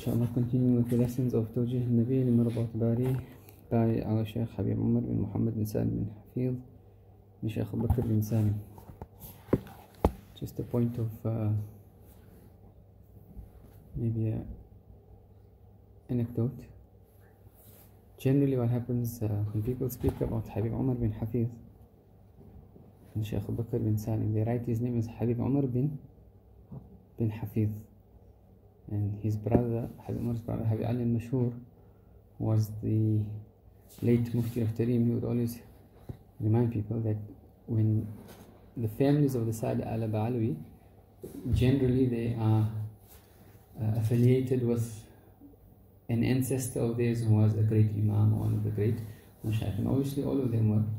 Inshallah, continuing with the lessons of Tawjīh Nabīh Mardāt Bārīh by our Shaykh Habib Umar bin Muhammad bin Salim bin Hafidh bin Shaykh Bakr bin Salim. Just a point of maybe an anecdote. Generally what happens when people speak about Habib Umar bin Hafidh bin Shaykh Bakr bin Salim, they write his name as Habib Umar bin Hafidh. And his brother, Habib Umar's brother, Habib Ali al-Mashhur, was the late Mufti of Tarim. He would always remind people that when the families of the Sada al-Ba'alawi, generally they are affiliated with an ancestor of theirs who was a great Imam, one of the great Mashaykh. And obviously all of them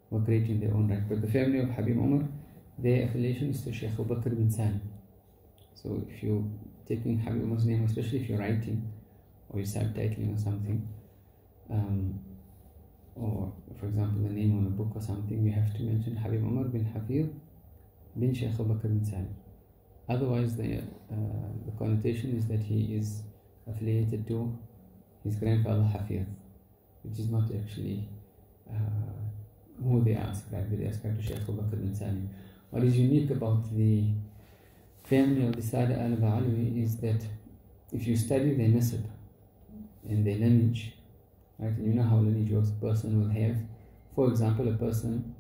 were great in their own right. But the family of Habib Umar, their affiliation is to Shaykh Bakr bin Salim. So if you're taking Habib Umar's name, especially if you're writing or you're subtitling or something, or for example the name on a book or something, you have to mention Habib Umar bin Hafidh bin Shaykh Bakr bin Salim. Otherwise the connotation is that he is affiliated to his grandfather Hafidh, which is not actually who they are ascribed. They are ascribed to Shaykh Bakr bin Salim. What is unique about the family of the Sada al-Ba'alawi is that if you study their nasab and their lineage, right, and you know how lineage works, a person will have, for example, a person,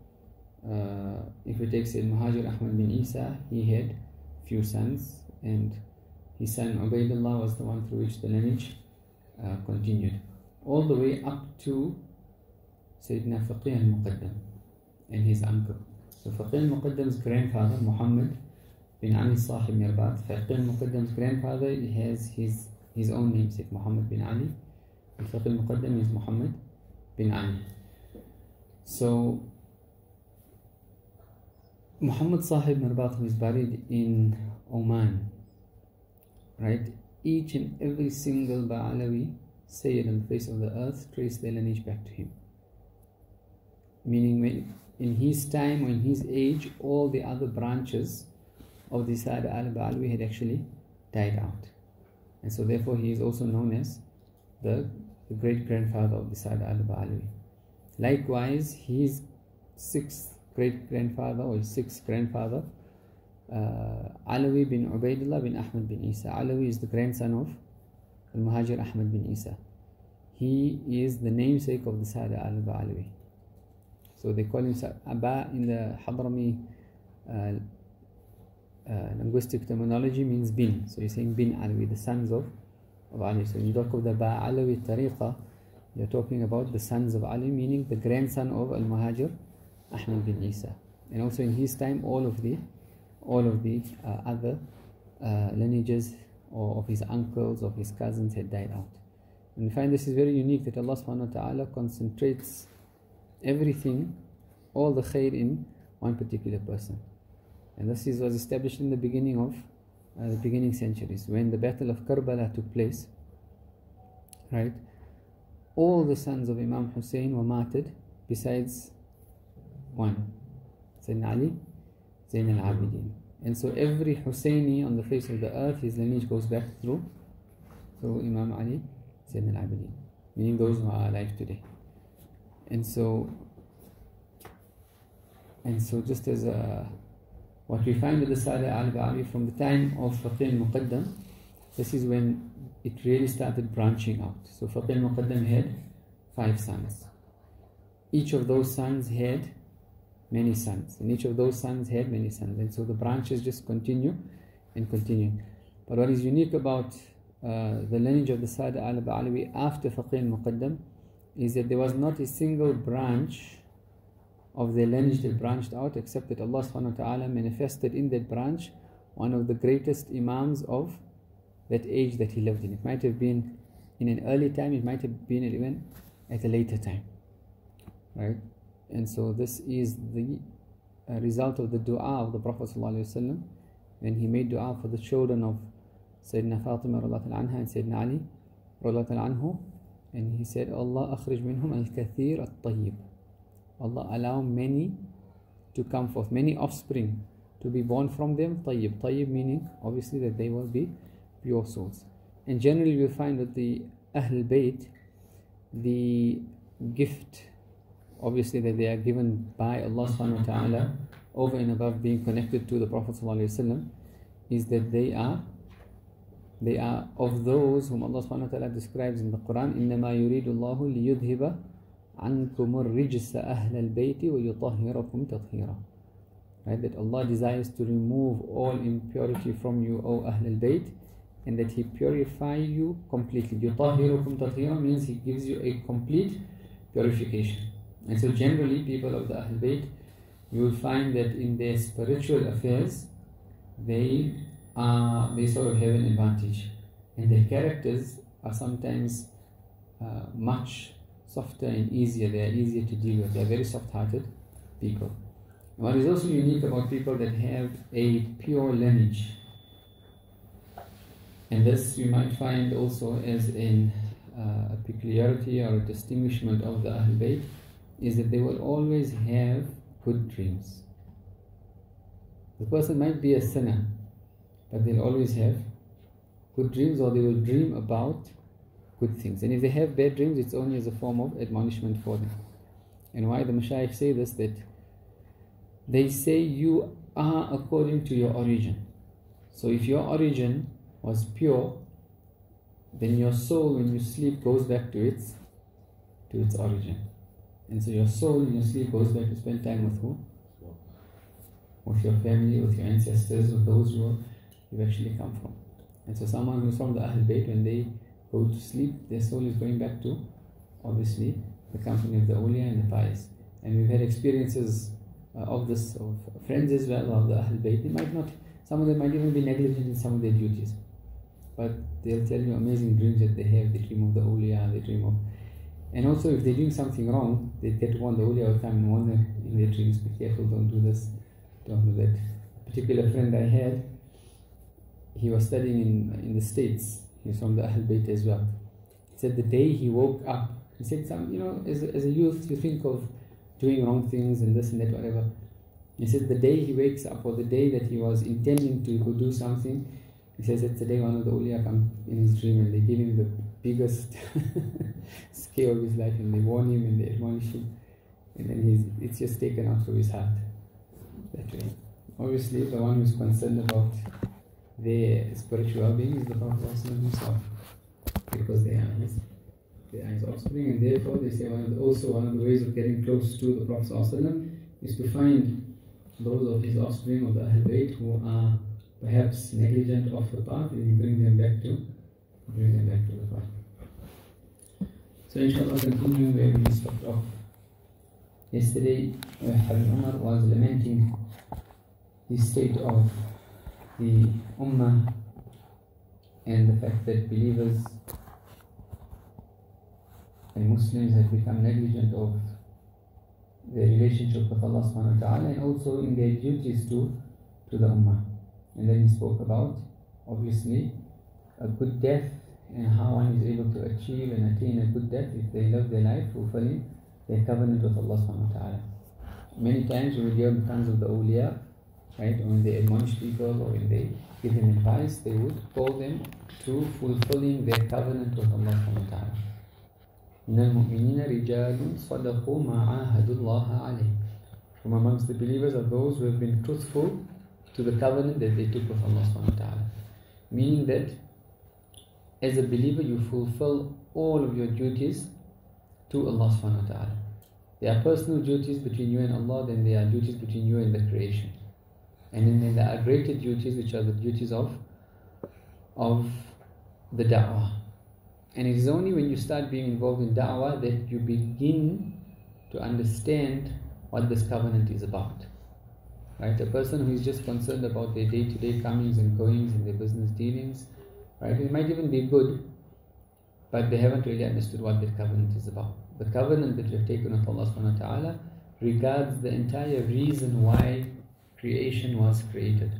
if we take Sayyid Muhajir Ahmad bin Isa, he had few sons, and his son Ubaidullah was the one through which the lineage continued, all the way up to Sayyidina Faqih al-Muqaddam and his uncle. So Faqih al-Muqaddam's grandfather, Muhammad bin Ali Sahib Mardāt, Faqih al-Muqaddam's grandfather, he has his own namesake, Muhammad bin Ali, and Faqih al-Muqaddam is Muhammad bin Ali. So Muhammad Sahib Mardāt, who is buried in Oman, right, each and every single Ba'alawi Sayyid on the face of the earth trace their lineage back to him. Meaning when in his time or in his age, all the other branches of the Sada al-Ba'alawi had actually died out. And so therefore he is also known as the great-grandfather of the Sada al-Ba'alawi. Likewise, his sixth great-grandfather or his sixth grandfather, Alawi bin Ubaidullah bin Ahmad bin Isa. Alawi is the grandson of al-Muhajir Ahmad bin Isa. He is the namesake of the Sada al-Ba'alawi. So they call him Aba in the Hadrami linguistic terminology means bin. So you're saying bin Alawi, the sons of Ali. So when you talk of the Ba'alawi Tariqa, you're talking about the sons of Ali, meaning the grandson of al-Muhajir Ahmad bin Isa. And also in his time, all of the other lineages or of his uncles, of his cousins had died out. And we find this is very unique, that Allah subhanahu wa ta'ala concentrates everything, all the khair in one particular person. And this was established in the beginning of the beginning centuries, when the battle of Karbala took place, right? All the sons of Imam Hussein were martyred besides one, Sayyidina Ali, Zayn al-Abidin. And so every Husseini on the face of the earth, his lineage goes back through Imam Ali, Zayn al-Abidin, meaning those who are alive today. And so just as what we find with the Sada al-Ba'alawi from the time of Faqih al-Muqaddam, this is when it really started branching out. So Faqih al-Muqaddam had 5 sons. Each of those sons had many sons, and each of those sons had many sons, and so the branches just continue and continue. But what is unique about the lineage of the Sada al-Ba'alawi after Faqih al-Muqaddam is that there was not a single branch of their lineage that branched out, except that Allah subhanahu wa ta'ala manifested in that branch one of the greatest Imams of that age that he lived in. It might have been in an early time, it might have been even at a later time, right? And so this is the result of the dua of the Prophet ﷺ when he made dua for the children of Sayyidina Fatima anha and Sayyidina Ali anhu, and he said, Allah akhrij minhum al-kathir al-tayyib. Allah allow many to come forth, many offspring to be born from them, tayyib. Tayyib meaning obviously that they will be pure souls. And generally you'll find that the Ahlul Bayt, the gift obviously that they are given by Allah subhanahu wa ta'ala over and above being connected to the Prophet ﷺ, is that they are of those whom Allah subhanahu wa ta'ala describes in the Quran, إِنَّمَا يُرِيدُ اللَّهُ لِيُذْهِبَ عَنْكُمُ الرِّجْسَ أَهْلَ الْبَيْتِ وَيُطَهِّرَكُمْ تَطْهِيرًا. Right, that Allah desires to remove all impurity from you, O Ahlul Bayt, and that He purify you completely. يُطَهِّرَكُمْ تَطْهِيرًا means He gives you a complete purification. And so generally people of the Ahlul Bayt, you will find that in their spiritual affairs they sort of have an advantage, and their characters are sometimes much softer and easier. They are easier to deal with. They are very soft-hearted people. And what is also unique about people that have a pure lineage, and this you might find also as a peculiarity or a distinguishment of the Ahlul Bayt, is that they will always have good dreams. The person might be a sinner, but they'll always have good dreams, or they will dream about good things. And if they have bad dreams, it's only as a form of admonishment for them. And why the Mashaykh say this, that they say you are according to your origin. So if your origin was pure, then your soul when you sleep goes back to its origin. And so your soul in your sleep goes back to spend time with who? With your family, with your ancestors, with those you've actually come from. And so someone who's from the Ahlul Bayt, when they go to sleep, their soul is going back to, obviously, the company of the awliya and the pious. And we've had experiences of this, of friends as well, of the Ahlul Bayt. They might not, some of them might even be negligent in some of their duties, but they'll tell you amazing dreams that they have. They dream of the awliya, they dream of... And also if they're doing something wrong, they get to warn the awliya all the time and warn them in their dreams, be careful, don't do this, don't do that. A particular friend I had, he was studying in the States. He's from the Ahlul Bayt as well. He said the day he woke up, he said, as a youth, you think of doing wrong things and this and that, whatever. He said the day he wakes up, or the day that he was intending to go do something, he says it's the day one of the awliya come in his dream and they give him the biggest scare of his life, and they warn him and they admonish him, and then it's just taken out of his heart that way. Obviously the one who's concerned about their spiritual well-being is the Prophet himself, because they are his offspring, and therefore they say one of the ways of getting close to the Prophet is to find those of his offspring of the Ahlul Bayt who are perhaps negligent of the path, and you bring them back to the path. So inshallah, continuing where we stopped off. Yesterday, Habib Umar was lamenting the state of the Ummah and the fact that believers and Muslims have become negligent of their relationship with Allah subhanahu wa ta'ala, and also in their duties to the Ummah. And then he spoke about, obviously, a good death and how one is able to achieve and attain a good death if they live their life fulfilling their covenant with Allah subhanahu wa ta'ala. Many times we will hear the tongues of the awliya, right, when they admonish people or when they give them advice, they would call them to fulfilling their covenant with Allah subhanahu wa ta'ala. مِنَ الْمُؤْمِنِينَ رِجَالٌ صَدَقُوا مَا عَاهَدُوا اللَّهَ عَلَيْهِ. From amongst the believers are those who have been truthful to the covenant that they took with Allah subhanahu wa ta'ala. Meaning that as a believer you fulfill all of your duties to Allah subhanahu wa ta'ala. There are personal duties between you and Allah, then there are duties between you and the creation. And then there are greater duties, which are the duties of the da'wah. And it is only when you start being involved in da'wah that you begin to understand what this covenant is about. Right? A person who is just concerned about their day-to-day comings and goings and their business dealings, right? It might even be good, but they haven't really understood what that covenant is about. The covenant that you have taken with Allah subhanahu wa ta'ala regards the entire reason why creation was created.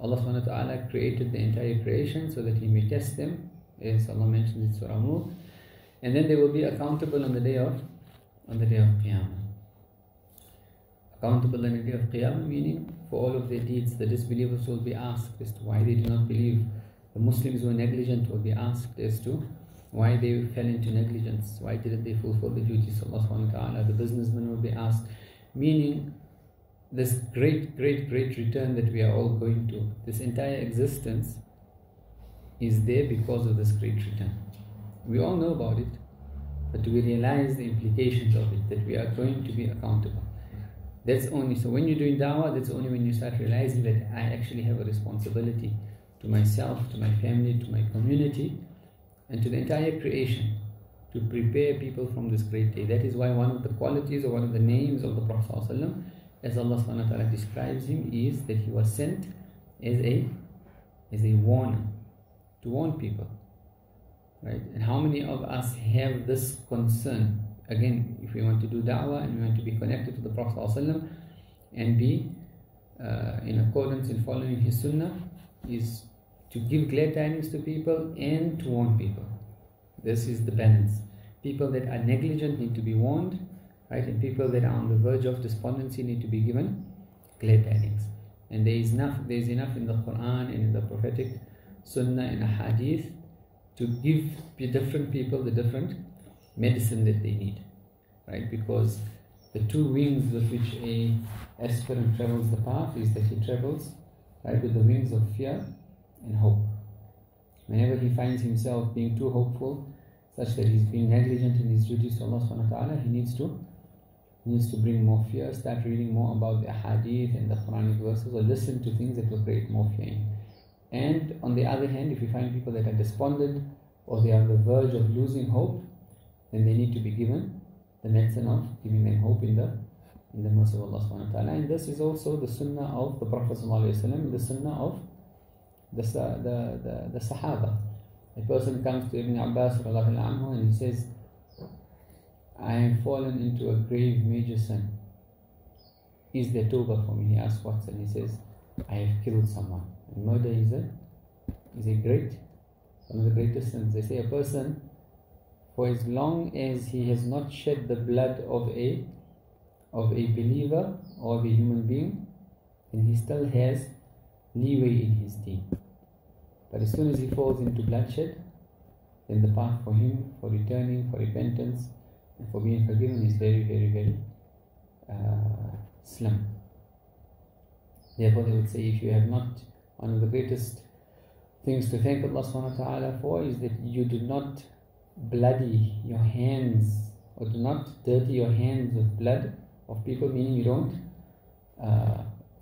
Allah subhanahu wa ta'ala created the entire creation so that He may test them, as Allah mentions in Surah Mulk, and then they will be accountable on the day of Qiyamah. Accountable on the day of Qiyamah, meaning for all of their deeds. The disbelievers will be asked as to why they do not believe The Muslims who were negligent will be asked as to why they fell into negligence, why didn't they fulfill the duties of Allah subhanahu wa ta'ala. The businessmen will be asked, meaning this great return that we are all going to, this entire existence is there because of this great return. We all know about it, but we realize the implications of it, that we are going to be accountable. That's only, so when you're doing da'wah, that's only when you start realizing that I actually have a responsibility to myself, to my family, to my community, and to the entire creation, to prepare people from this great day. That is why one of the qualities or one of the names of the Prophet ﷺ, as Allah subhanahu wa ta'ala describes him, is that he was sent as a warner, to warn people. Right? And how many of us have this concern? Again, if we want to do da'wah and we want to be connected to the Prophet ﷺ and be in accordance in following his sunnah, is to give glad tidings to people and to warn people. This is the balance. People that are negligent need to be warned, right? And people that are on the verge of despondency need to be given glad tidings. And there is enough in the Quran and in the prophetic sunnah and hadith to give different people the different medicine that they need, right? Because the two wings with which a aspirant travels the path is that he travels, right, with the wings of fear and hope. Whenever he finds himself being too hopeful, such that he's being negligent in his duties to Allah subhanahu wa ta'ala, he needs to bring more fear, start reading more about the hadith and the Quranic verses, or listen to things that will create more fear in him. And on the other hand, if you find people that are despondent or they are on the verge of losing hope, then they need to be given the medicine of giving them hope in the mercy of Allah subhanahu wa ta'ala. And this is also the sunnah of the Prophet sallallahu alaihi wasallam, the sunnah of the Sahaba. A person comes to Ibn Abbas anhu and he says, I have fallen into a grave major sin. Is there tawbah for me? He asks what sin? He says, I have killed someone. And murder is one of the greatest sins. They say a person, for as long as he has not shed the blood of a believer or of a human being, then he still has leeway in his deen. But as soon as he falls into bloodshed, then the path for him, for returning, for repentance, and for being forgiven is very slim. Therefore they would say, if you have not, one of the greatest things to thank Allah subhanahu wa ta'ala for is that you do not bloody your hands, or do not dirty your hands with blood of people, meaning you don't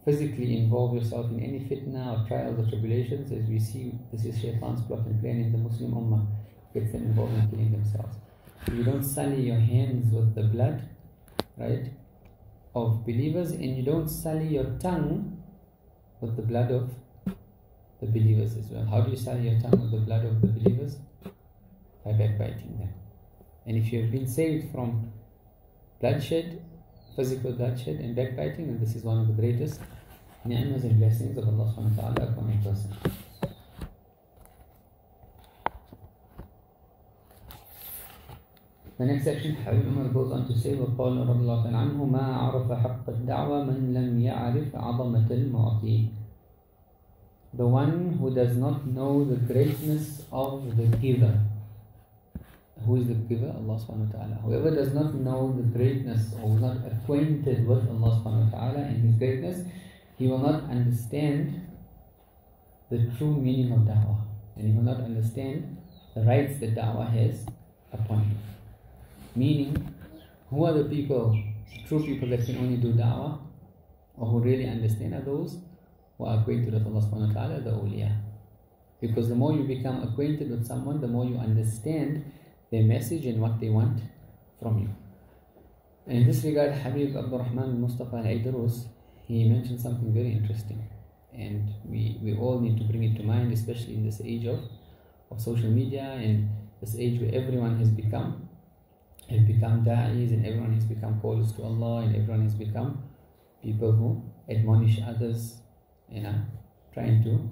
physically involve yourself in any fitna or trials or tribulations. As we see, this is Shaytan's plot and plan in the Muslim Ummah, gets them involved in killing themselves. You don't sully your hands with the blood, right, of believers, and you don't sully your tongue with the blood of the believers as well. How do you sully your tongue with the blood of the believers? By backbiting them. And if you have been saved from bloodshed, physical bloodshed and backbiting, then this is one of the greatest ni'mas and blessings of Allah subhanahu wa ta'ala upon a person. The next section, Habib Umar goes on to say, وَقَالَ رَضِيَ اللَّهُ تَعَالَى عَنْهُ مَا عَرَفَ حَقَّ الدَّعْوَى مَنْ لَمْ يَعْرِفْ عَظَمَةَ الْمُعْطِي. The one who does not know the greatness of the giver. Who is the giver? Allah subhanahu wa ta'ala. Whoever does not know the greatness, or is not acquainted with Allah subhanahu wa ta'ala and His greatness, he will not understand the true meaning of da'wah, and he will not understand the rights that da'wah has upon him. Meaning, who are the people, true people that can only do da'wah, or who really understand, are those who are acquainted with Allah subhanahu wa ta'ala, the awliya. Because the more you become acquainted with someone, the more you understand their message and what they want from you. And in this regard, Habib Abdurrahman Mustafa al-Aydrus, he mentioned something very interesting, and we all need to bring it to mind, especially in this age of social media, and this age where everyone has become da'is, and everyone has become callers to Allah, and everyone has become people who admonish others and are trying to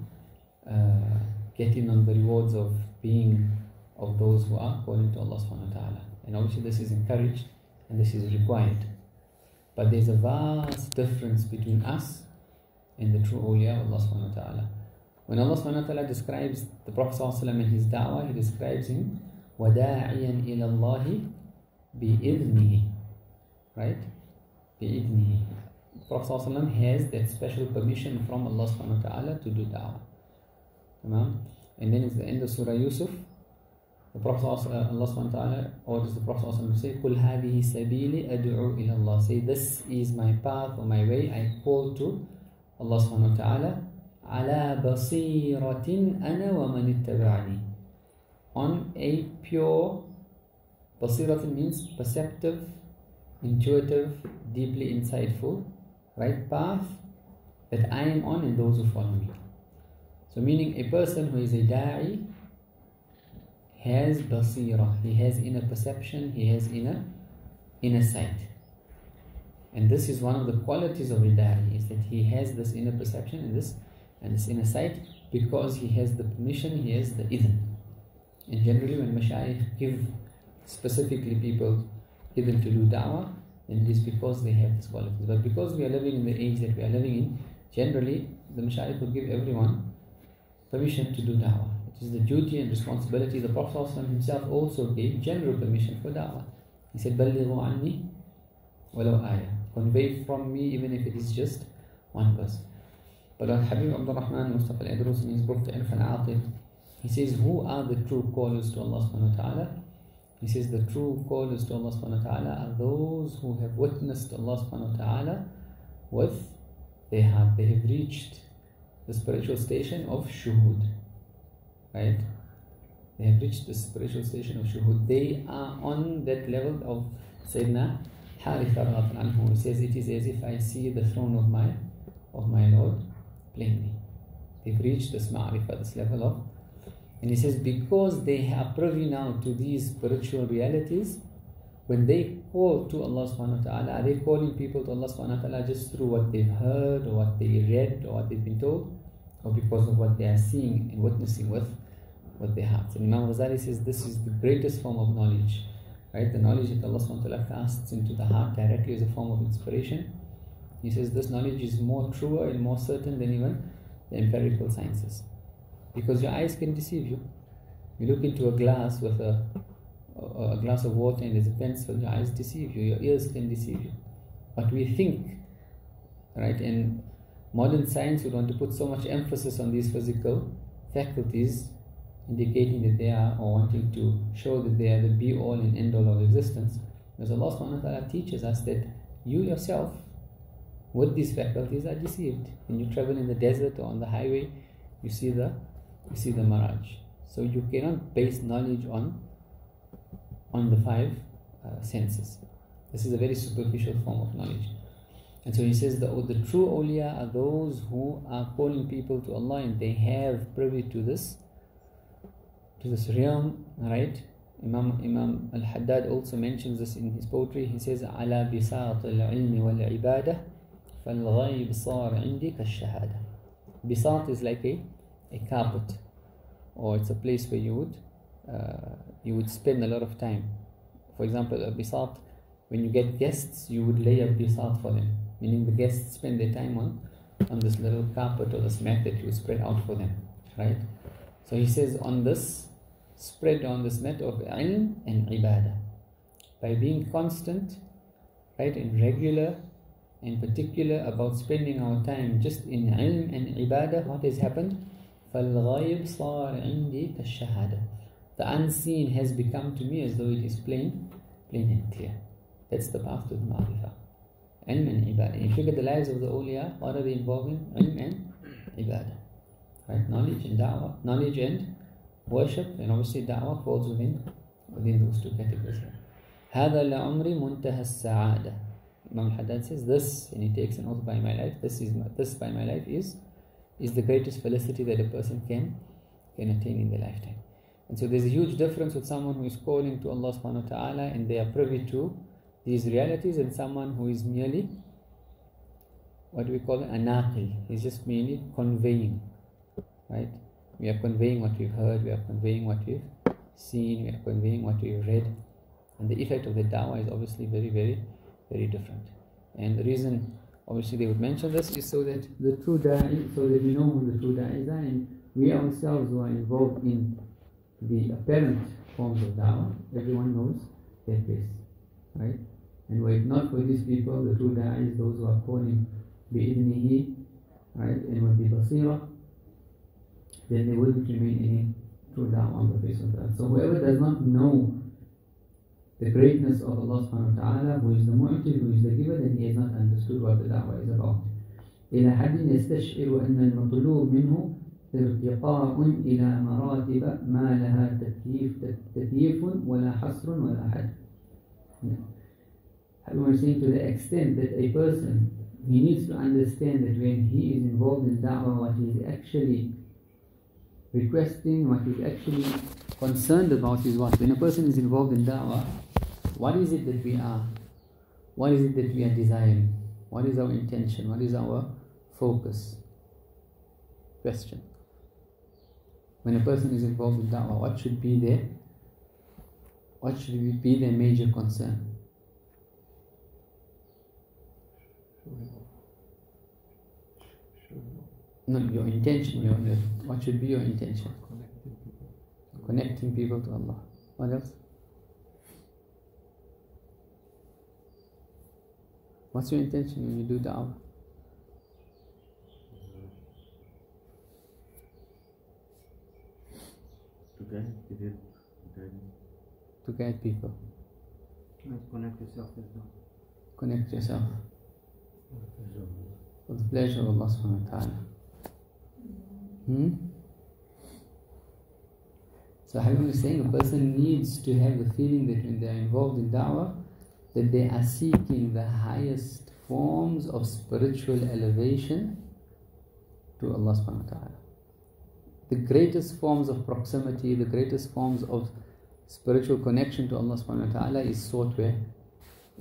get in on the rewards of being of those who are calling to Allah subhanahu wa ta'ala. And obviously this is encouraged and this is required. But there's a vast difference between us and the true awliya of Allah subhanahu wa ta'ala. When Allah subhanahu wa ta'ala describes the Prophet ﷺ and his da'wah, he describes him وَدَاعِيًا إِلَى اللَّهِ بِإِذْنِهِ. Right? بِإِذْنِهِ. The Prophet ﷺ has that special permission from Allah subhanahu wa ta'ala to do da'wah. And then it's the end of Surah Yusuf. The Prophet Allah subhanahu wa ta'ala orders the Prophet to say, قُلْ هَذِهِ سَبِيلِ أَدْعُو إِلَى اللَّهِ. Say, this is my path or my way, I call to Allah subhanahu wa ta'ala. عَلَى بَصِيرَةٍ أَنَا وَمَنِ اتَّبَعَنِي. On a pure, basiratin means perceptive, intuitive, deeply insightful, right path that I am on and those who follow me. So meaning a person who is a da'i has basira, he has inner perception, he has inner sight. And this is one of the qualities of a da'i, is that he has this inner perception and this inner sight because he has the permission, he has the idhn. And generally when mashayikh give specifically people idhn to do da'wah, then it is because they have this quality. But because we are living in the age that we are living in, generally the mashayikh will give everyone permission to do da'wah. It is the duty and responsibility. The Prophet himself also gave general permission for da'wah. He said, بَلِّغُوا عَنِّي وَلَوْ آيَةً. Convey from me even if it is just one verse. But Habib Abdul Rahman Mustafa al-Adrus in his book Ta'rif al-Aqid, he says, who are the true callers to Allah subhanahu wa ta'ala? He says the true callers to Allah subhanahu wa ta'ala are those who have witnessed Allah subhanahu wa ta'ala with their heart. They have reached the spiritual station of shuhud. Right? They have reached the spiritual station of shuhud. They are on that level of Sayyidina Harith radhiyallahu anhu. He says, it is as if I see the throne of my Lord plainly. They've reached this ma'rifah, this level of. And he says, because they are privy now to these spiritual realities, when they call to Allah subhanahu wa ta'ala, are they calling people to Allah subhanahu wa ta'ala just through what they've heard or what they read or what they've been told, or because of what they are seeing and witnessing with their hearts? And Imam Ghazali says this is the greatest form of knowledge, right? The knowledge that Allah subhanahu wa ta'ala casts into the heart directly as a form of inspiration. He says this knowledge is more truer and more certain than even the empirical sciences. Because your eyes can deceive you. You look into a glass with a glass of water and there's a pencil, your eyes deceive you, your ears can deceive you. But we think, right, and modern science would want to put so much emphasis on these physical faculties, indicating that they are, or wanting to show that they are the be-all and end-all of existence. Because Allah subhanahu wa ta'ala teaches us that you yourself, with these faculties, are deceived. When you travel in the desert or on the highway, you see the mirage. So you cannot base knowledge on the five senses. This is a very superficial form of knowledge. And so he says the true awliya are those who are calling people to Allah and they have privy to this realm, right? Imam al-Haddad also mentions this in his poetry. He says, "Ala bisat al-ilm wal-ibadah, fal-ghayb sar indi kash-shahada." Bisat is like a carpet, or it's a place where you would spend a lot of time. For example, a bisat, when you get guests, you would lay a bisat for them, meaning the guests spend their time on this little carpet or this mat that you spread out for them, right? So he says, on this, spread on this mat of ilm and ibadah, by being constant, right, and regular and particular about spending our time just in ilm and ibadah. What has happened? فَالْغَيْبْ صَارَ عِنْدِي كَالشَّهَادَةِ. The unseen has become to me as though it is plain and clear. That's the path to the ma'rifah. Ilm and ibadah. If you look at the lives of the awliya, what are they involved in? Ilm and ibadah. Right? Knowledge and da'wah. Knowledge and worship, and obviously da'wah falls within those two categories. هَذَا لَعُمْرِ مُنْتَهَى السَّعَادَةِ. Imam al-Haddad says this, and he takes an oath by my life, this by my life is the greatest felicity that a person can attain in their lifetime. And so there's a huge difference with someone who is calling to Allah subhanahu wa ta'ala and they are privy to these realities, and someone who is merely, what do we call it? Anaqil. He's just merely conveying, right? We are conveying what we've heard, we are conveying what we've seen, we are conveying what we've read. And the effect of the da'wah is obviously very, very, very different. And the reason, obviously, they would mention this is so that the true da'i, so that we know who the true da'is are, and we ourselves who are involved in the apparent forms of da'wah, everyone knows their place, right? And were it not for these people, the true da'is, those who are calling bi'idnihi, right, and with the basira, then there wouldn't remain any true da'wah on the face of the earth. So whoever does not know the greatness of Allah subhanahu wa ta'ala, who is the mu'ti, who is the giver, then he has not understood what the da'wah is about. إلى حد يستشعر أن المطلوب منه ارتقاء إلى مراتب ما لها تكييف ولا حصر ولا حد. Habib was saying, to the extent that a person, he needs to understand that when he is involved in da'wah, what he is actually requesting, what he is actually concerned about is what? When a person is involved in da'wah, what is it that we are? What is it that we are desiring? What is our intention? What is our focus? Question. When a person is involved in da'wah, what should be their major concern? No, your intention. What should be your intention? Connecting people to Allah. What else? What's your intention when you do da'wah? To guide people. Connect yourself with them. Connect yourself for the pleasure of Allah subhanahu wa ta'ala. So Habib is saying a person needs to have the feeling that when they are involved in da'wah, that they are seeking the highest forms of spiritual elevation to Allah subhanahu wa ta'ala. The greatest forms of proximity, the greatest forms of spiritual connection to Allah subhanahu wa ta'ala is sought where?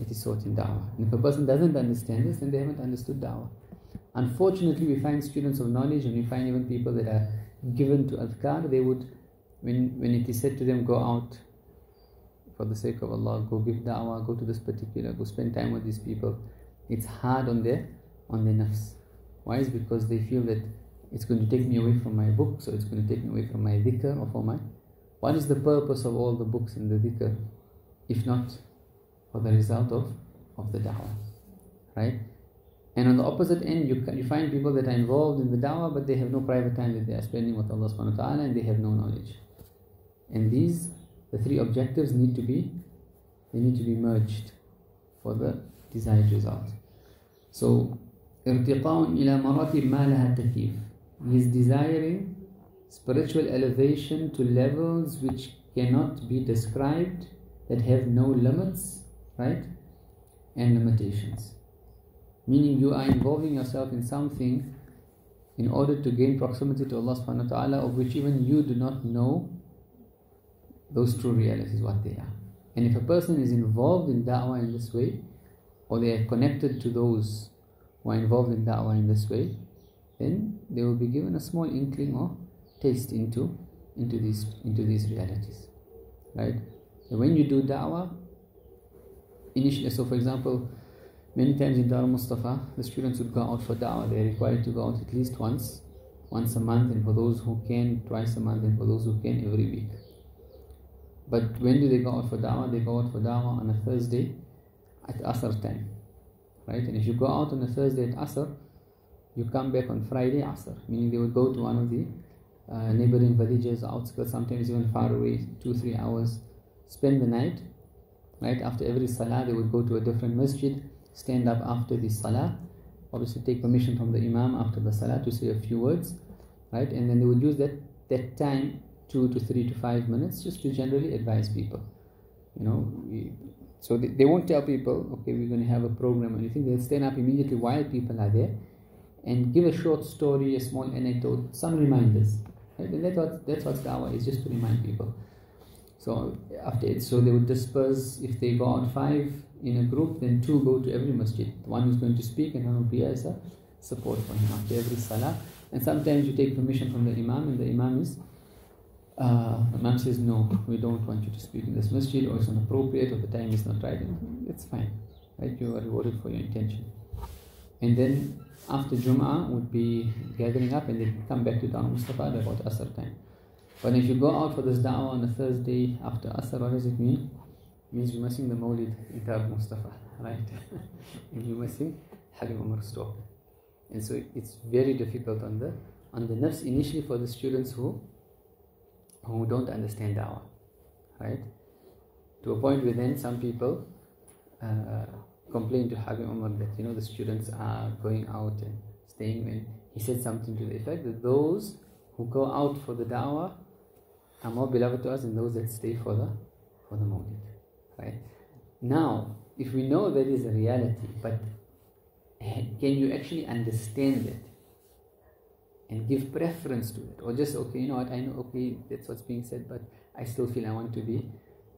It is sought in da'wah. And if a person doesn't understand this, then they haven't understood da'wah. Unfortunately, we find students of knowledge, and we find even people that are given to adhkar, they would, when it is said to them, go out for the sake of Allah, go give da'wah, go to this particular, go spend time with these people, it's hard on their nafs. Why? Is because they feel that it's going to take me away from my books, or it's going to take me away from my dhikr, or for my... What is the purpose of all the books and the dhikr, if not for the result of the da'wah, right? And on the opposite end, you find people that are involved in the da'wah, but they have no private time that they are spending with Allah subhanahu wa ta'ala, and they have no knowledge. And the three objectives need to be merged for the desired result. So, ارتقاء إلى مراتب ما لها تكييف. He is desiring spiritual elevation to levels which cannot be described, that have no limits, right? And limitations. Meaning you are involving yourself in something in order to gain proximity to Allah subhanahu wa ta'ala, of which even you do not know those true realities, what they are. And if a person is involved in da'wah in this way, or they are connected to those who are involved in da'wah in this way, then they will be given a small inkling or taste into these realities, right? So when you do da'wah, initially, so for example, many times in Dar Mustafa, the students would go out for da'wah. They are required to go out at least once a month, and for those who can, twice a month, and for those who can, every week. But when do they go out for da'wah? They go out for da'wah on a Thursday at Asr time, right? And if you go out on a Thursday at Asr, you come back on Friday Asr, meaning they would go to one of the neighboring villages, outskirts, sometimes even far away, 2-3 hours, spend the night, right? After every salah, they would go to a different masjid, stand up after the salah, obviously take permission from the imam after the salah to say a few words, right? And then they would use that time, 2 to 3 to 5 minutes, just to generally advise people, so they won't tell people, okay, we're going to have a program or anything. They'll stand up immediately while people are there and give a short story, a small anecdote, some reminders, right? And that's what da'wah is, just to remind people. So after it, so they would disperse. If they go out 5 in a group, then 2 go to every masjid. The one who's going to speak, and one will be as a support for him after every salah. And sometimes you take permission from the imam, and the imam says, no, we don't want you to speak in this masjid, or it's inappropriate, or the time is not right. It's fine, right? You are rewarded for your intention. And then after Jum'ah would be gathering up and then come back to Dawah Mustafa by about Asr time. But if you go out for this da'wah on a Thursday after Asr, what does it mean? It means you're missing the Mawlid in Dawah Mustafa, right? And you're missing Habib Umar's talk. And so it's very difficult on the nafs initially for the students who don't understand da'wah, right? To a point where then some people complain to Habib Umar that the students are going out and staying, and he said something to the effect that those who go out for the da'wah are more beloved to us than those that stay for the mawlid, right? Now, if we know that is a reality, but can you actually understand it and give preference to it, or just okay, what, I know, okay, that's what's being said, but I still feel I want to be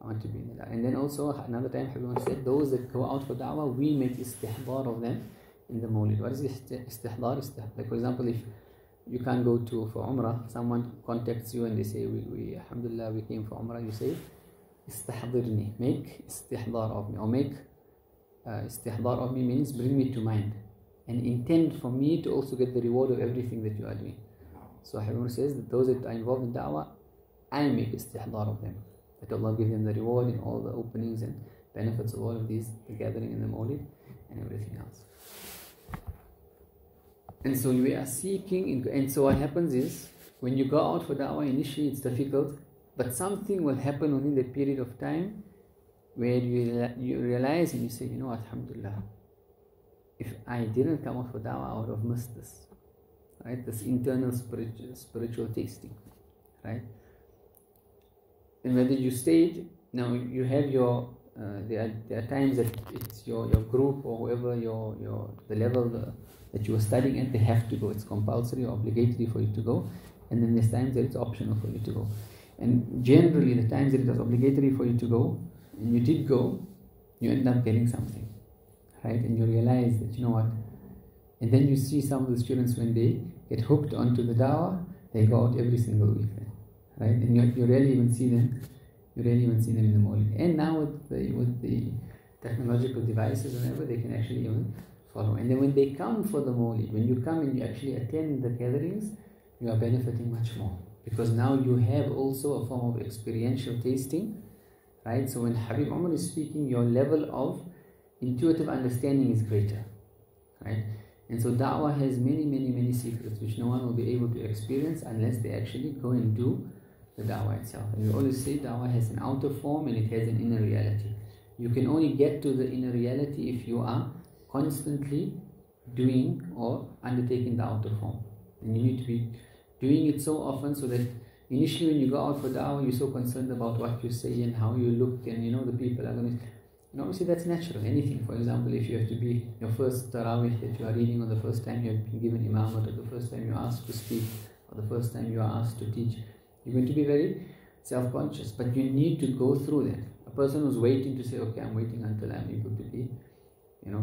in the da'wah. And then also another time Habib said, those that go out for da'wah, we make istihdar of them in the mawlid. What is istihdar? Like for example, if you can't go for Umrah, someone contacts you and they say, we alhamdulillah, we came for Umrah, you say, istahdirni, make istihdar of me, or make istihdar of me means bring me to mind and intend for me to also get the reward of everything that you are doing. So Habib says that those that are involved in da'wah, I make istihdar of them, that Allah give them the reward in all the openings and benefits of all of these, the gathering in the mawlid and everything else. And so we are seeking, and so what happens is, when you go out for da'wah, initially it's difficult, but something will happen within the period of time where you realize and you say, alhamdulillah, if I didn't come out for da'wah, I would have missed this, right? This internal spiritual tasting, right? And whether you stayed, now you have your, there are times that it's your group or whoever the level that you are studying at, they have to go. It's compulsory or obligatory for you to go. And then there's times that it's optional for you to go. And generally, the times that it was obligatory for you to go, and you did go, you end up getting something, right? And you realize that, what? And then you see some of the students, when they get hooked onto the da'wah, they go out every single week, right? And you rarely even see them. You rarely even see them in the mawlid. And now with the technological devices and whatever, they can actually even follow. And then when they come for the mawlid, when you come and you actually attend the gatherings, you are benefiting much more, because now you have also a form of experiential tasting, right? So when Habib Umar is speaking, your level of intuitive understanding is greater, right? And so da'wah has many, many, many secrets which no one will be able to experience unless they actually go and do the da'wah itself. And we always say da'wah has an outer form and it has an inner reality. You can only get to the inner reality if you are constantly doing or undertaking the outer form. And you need to be doing it so often so that initially when you go out for da'wah, you're so concerned about what you say and how you look, and the people are going to, obviously that's natural. Anything, for example, if you have to be your first tarawih that you are reading, or the first time you have been given imamat, or the first time you're asked to speak, or the first time you are asked to teach, you're going to be very self-conscious, but you need to go through that. A person who's waiting to say, okay, I'm waiting until I'm able to be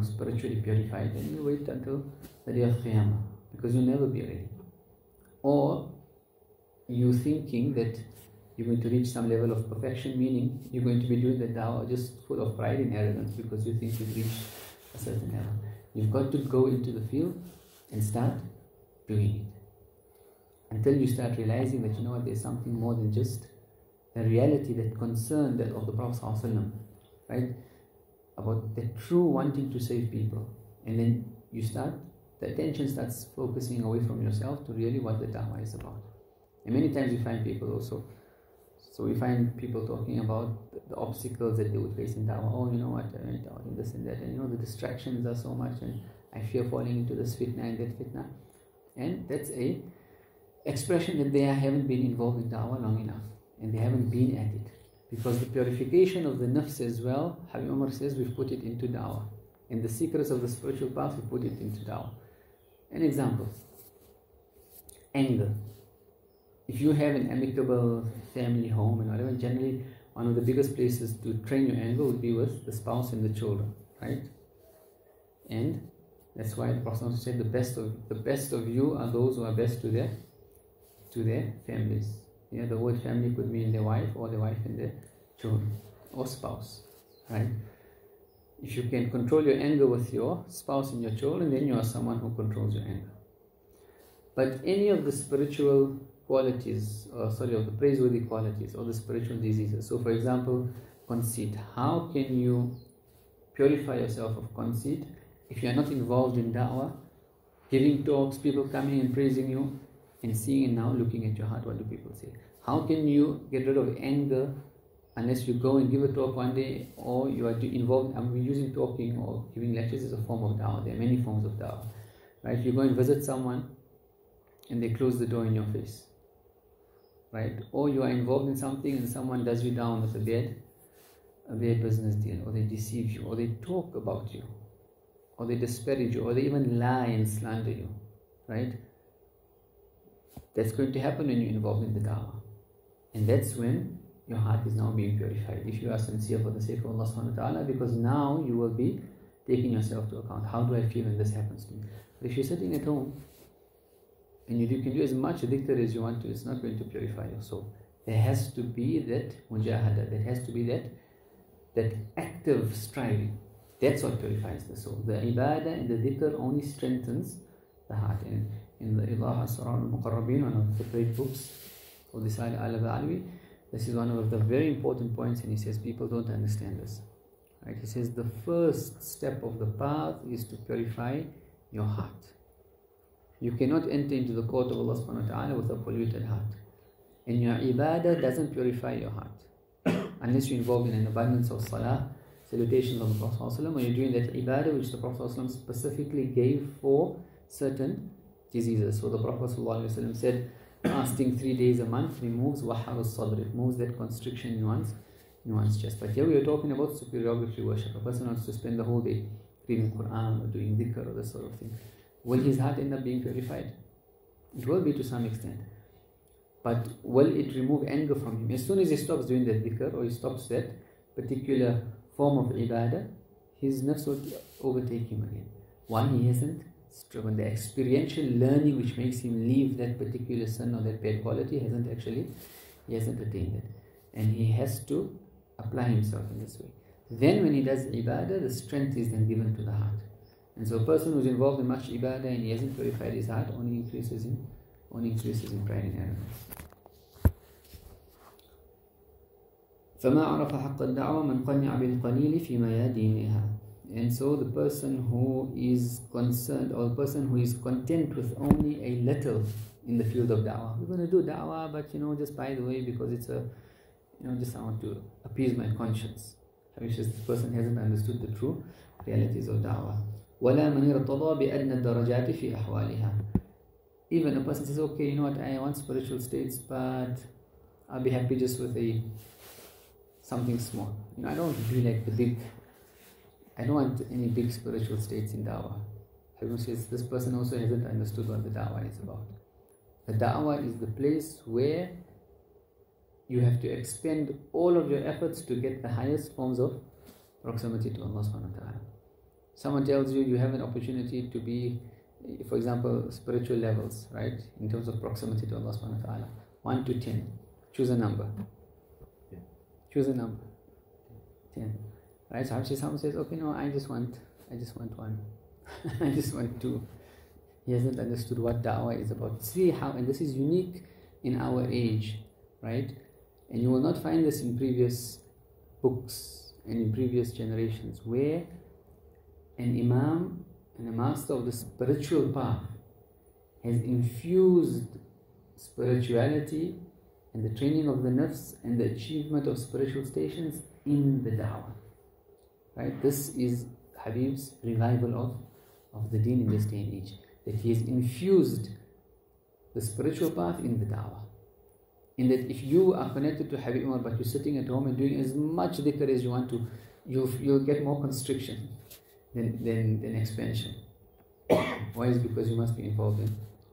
spiritually purified, and you wait until the day of Qiyamah, because you'll never be ready. Or you thinking that you're going to reach some level of perfection, meaning you're going to be doing the da'wah just full of pride and arrogance because you think you've reached a certain level. You've got to go into the field and start doing it, until you start realizing that there's something more than just the reality, that concern that of the Prophet ﷺ, right? About the true wanting to save people. And then the attention starts focusing away from yourself to really what the da'wah is about. And many times you find people also, so we find people talking about the obstacles that they would face in da'wah. Oh, what, I went out and this and that, and the distractions are so much, and I fear falling into this fitna and that fitna. And that's a expression that they haven't been involved in da'wah long enough, and they haven't been at it. Because the purification of the nafs as well, Habib Umar says, we've put it into da'wah. In the secrets of the spiritual path, we put it into da'wah. An example, anger. If you have an amicable family home and whatever, generally one of the biggest places to train your anger would be with the spouse and the children, right? And that's why the Prophet said the best of you are those who are best to their families. The word family could mean their wife, or their wife and their children, or spouse, right? If you can control your anger with your spouse and your children, then you are someone who controls your anger. But any of the spiritual qualities, of the praiseworthy qualities or the spiritual diseases. So for example, conceit. How can you purify yourself of conceit if you are not involved in da'wah, giving talks, people coming and praising you, and seeing and now looking at your heart, what do people say? How can you get rid of anger unless you go and give a talk one day, or you are involved, using talking or giving lectures as a form of da'wah. There are many forms of da'wah, right? You go and visit someone and they close the door in your face, right? Or you are involved in something and someone does you down with a bad business deal, or they deceive you, or they talk about you, or they disparage you, or they even lie and slander you, right? That's going to happen when you're involved in the da'wah. And that's when your heart is now being purified. If you are sincere for the sake of Allah subhanahu wa ta'ala, because now you will be taking yourself to account. How do I feel when this happens to me? But if you're sitting at home and you can do as much dhikr as you want to, it's not going to purify your soul. There has to be that mujahada, there has to be that active striving. That's what purifies the soul. The ibadah and the dhikr only strengthens the heart. And in the Ilah Asrar al-Muqarrabin, one of the great books of the Sa'id al-Alawi, this is one of the very important points, and he says people don't understand this. Right? He says the first step of the path is to purify your heart. You cannot enter into the court of Allah subhanahu wa ta'ala with a polluted heart. And your ibadah doesn't purify your heart unless you're involved in an abundance of salah, salutations of the Prophet ﷺ, when you're doing that ibadah which the Prophet ﷺ specifically gave for certain diseases. So the Prophet ﷺ said, fasting 3 days a month removes wahar al-sadr, it moves that constriction in one's chest. But here we are talking about supererogatory worship. A person wants to spend the whole day reading Quran or doing dhikr or this sort of thing. Will his heart end up being purified? It will be to some extent. But will it remove anger from him? As soon as he stops doing that dhikr or he stops that particular form of ibadah, his nafs will overtake him again. Why? He hasn't striven. The experiential learning which makes him leave that particular sin or that bad quality he hasn't attained it. And he has to apply himself in this way. Then when he does ibadah, the strength is then given to the heart. And so a person who's involved in much ibadah and he hasn't purified his heart only increases in pride and arrogance. فَمَا عَرَفَ حَقَّ الدَّعْوَةِ مَنْ قَنِعَ بِالْقَلِيلِ فِي مَيَادِينِهَا. And so the person who is concerned, or the person who is content with only a little in the field of da'wah. We're going to do da'wah, but just by the way, because it's just I want to appease my conscience. Habib says this person hasn't understood the true realities of da'wah. وَلَا مَنْ ارْتَضَى بِأَدْنَى الدَّرَجَاتِ فِي أَحْوَالِهَا. Even a person says, okay, you know what, I want spiritual states, but I'll be happy just with something small. I don't want to be like the big. I don't want any big spiritual states in da'wah. Habib says this person also hasn't understood what the da'wah is about. The da'wah is the place where you have to expend all of your efforts to get the highest forms of proximity to Allah subhanahu wa ta'ala. Someone tells you you have an opportunity to be, for example, spiritual levels, right? In terms of proximity to Allah subhanahu wa ta'ala. 1 to 10. Choose a number. Choose a number. 10. Right? So someone says, okay, no, I just want 1. I just want 2. He hasn't understood what da'wah is about. See how, and this is unique in our age, right? And you will not find this in previous books and in previous generations, where an imam and a master of the spiritual path has infused spirituality and the training of the nafs and the achievement of spiritual stations in the da'wah. Right? This is Habib's revival of the deen in this day and age. That he has infused the spiritual path in the da'wah. In that if you are connected to Habib Umar but you're sitting at home and doing as much dhikr as you want to, you'll get more constriction than expansion. Why? Is because you must be involved in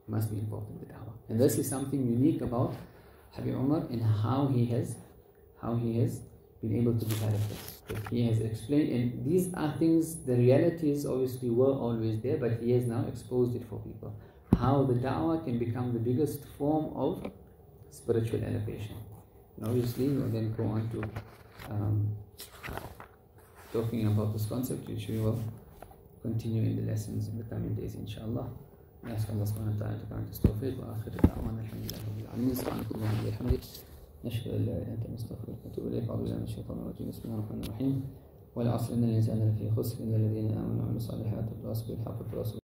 the da'wah. And this is something unique about Habib Umar and how he has been able to develop this. That he has explained, and these are things, the realities obviously were always there, but he has now exposed it for people. How the da'wah can become the biggest form of spiritual elevation. And obviously we'll then go on to talking about this concept, which we will continue in the lessons in the coming days, inshallah. We ask Allah subhanahu wa ta'ala to grant us tawfiq wa akhiru da'wana alhamdulillah rabbil alameen. Subhanakallah wa bihamdik. نشهد أن لا إله إلا أنت نستغفرك ونتوب إليك. أعوذ بالله من الشيطان الرجيم. بسم الله الرحمن الرحيم. والعصر إن الإنسان لفي خسر إلا الذين آمنوا وعملوا الصالحات وتواصوا بالحق وتواصوا